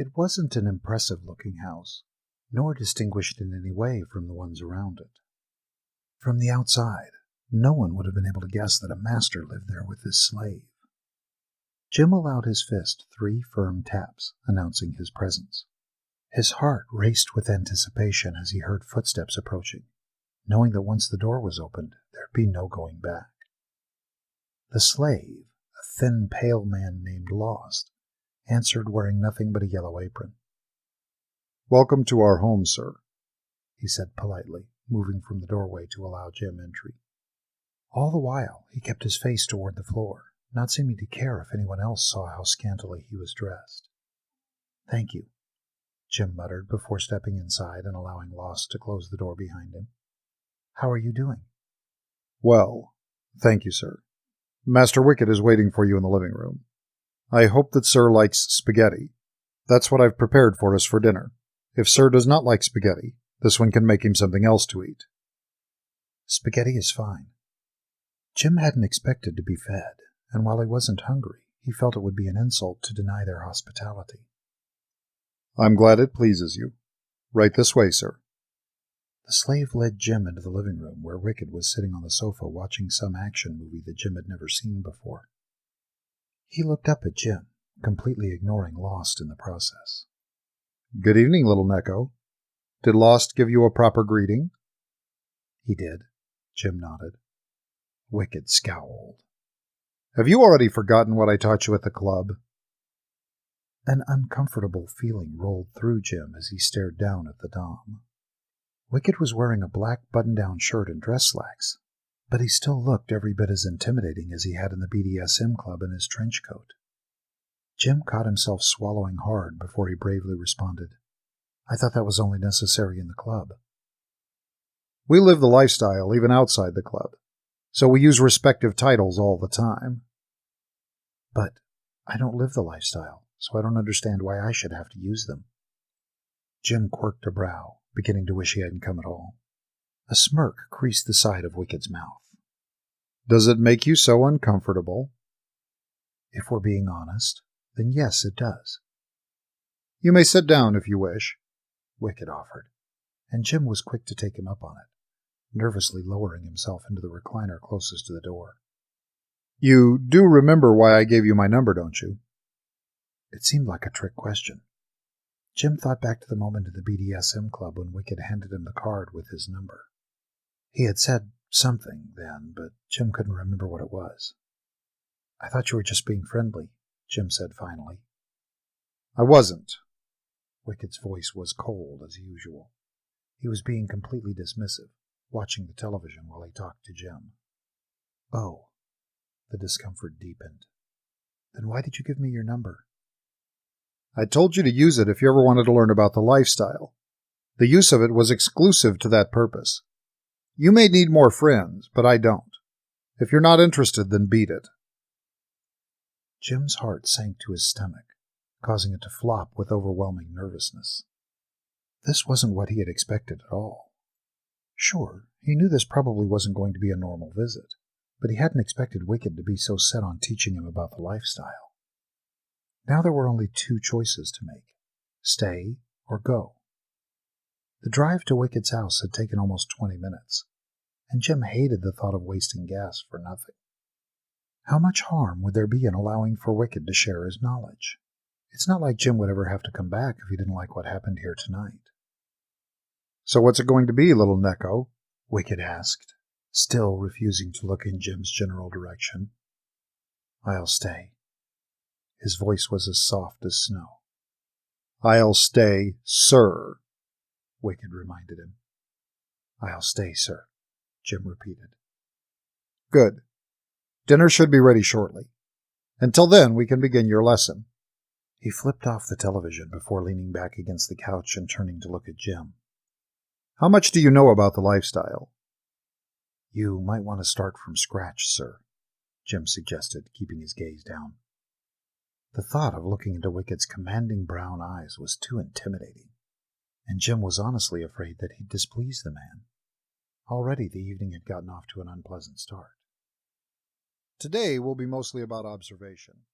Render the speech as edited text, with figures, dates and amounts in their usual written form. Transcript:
It wasn't an impressive-looking house, nor distinguished in any way from the ones around it. From the outside, no one would have been able to guess that a master lived there with his slave. Jim allowed his fist 3 firm taps, announcing his presence. His heart raced with anticipation as he heard footsteps approaching, knowing that once the door was opened, there'd be no going back. The slave, a thin, pale man named Lost, answered wearing nothing but a yellow apron. "Welcome to our home, sir," he said politely, moving from the doorway to allow Jim entry. All the while, he kept his face toward the floor, not seeming to care if anyone else saw how scantily he was dressed. "Thank you," Jim muttered before stepping inside and allowing Lost to close the door behind him. "How are you doing?" "Well, thank you, sir. Master Wicked is waiting for you in the living room. I hope that Sir likes spaghetti. That's what I've prepared for us for dinner. If Sir does not like spaghetti, this one can make him something else to eat." "Spaghetti is fine." Jim hadn't expected to be fed, and while he wasn't hungry, he felt it would be an insult to deny their hospitality. "I'm glad it pleases you. Right this way, sir." The slave led Jim into the living room, where Wicked was sitting on the sofa watching some action movie that Jim had never seen before. He looked up at Jim, completely ignoring Lost in the process. "Good evening, little Neko. Did Lost give you a proper greeting?" "He did," Jim nodded. Wicked scowled. "Have you already forgotten what I taught you at the club?" An uncomfortable feeling rolled through Jim as he stared down at the dom. Wicked was wearing a black button-down shirt and dress slacks, but he still looked every bit as intimidating as he had in the BDSM club in his trench coat. Jim caught himself swallowing hard before he bravely responded, "I thought that was only necessary in the club." "We live the lifestyle even outside the club, so we use respective titles all the time." "But I don't live the lifestyle, so I don't understand why I should have to use them." Jim quirked a brow, beginning to wish he hadn't come at all. A smirk creased the side of Wicked's mouth. "Does it make you so uncomfortable?" "If we're being honest, then yes, it does." "You may sit down if you wish," Wicked offered, and Jim was quick to take him up on it, nervously lowering himself into the recliner closest to the door. "You do remember why I gave you my number, don't you?" It seemed like a trick question. Jim thought back to the moment in the BDSM club when Wicked handed him the card with his number. He had said something then, but Jim couldn't remember what it was. "I thought you were just being friendly," Jim said finally. "I wasn't." Wicked's voice was cold as usual. He was being completely dismissive, watching the television while he talked to Jim. "Oh." The discomfort deepened. "Then why did you give me your number?" "I told you to use it if you ever wanted to learn about the lifestyle. The use of it was exclusive to that purpose. You may need more friends, but I don't. If you're not interested, then beat it." Jim's heart sank to his stomach, causing it to flop with overwhelming nervousness. This wasn't what he had expected at all. Sure, he knew this probably wasn't going to be a normal visit, but he hadn't expected Wicked to be so set on teaching him about the lifestyle. Now there were only 2 choices to make: stay or go. The drive to Wicked's house had taken almost 20 minutes, and Jim hated the thought of wasting gas for nothing. How much harm would there be in allowing for Wicked to share his knowledge? It's not like Jim would ever have to come back if he didn't like what happened here tonight. "So what's it going to be, little Neko?" Wicked asked, still refusing to look in Jim's general direction. "I'll stay." His voice was as soft as snow. "I'll stay, sir," Wicked reminded him. "I'll stay, sir," Jim repeated. "Good. Dinner should be ready shortly. Until then, we can begin your lesson." He flipped off the television before leaning back against the couch and turning to look at Jim. "How much do you know about the lifestyle?" "You might want to start from scratch, sir," Jim suggested, keeping his gaze down. The thought of looking into Wicked's commanding brown eyes was too intimidating, and Jim was honestly afraid that he'd displease the man. Already the evening had gotten off to an unpleasant start. "Today will be mostly about observation.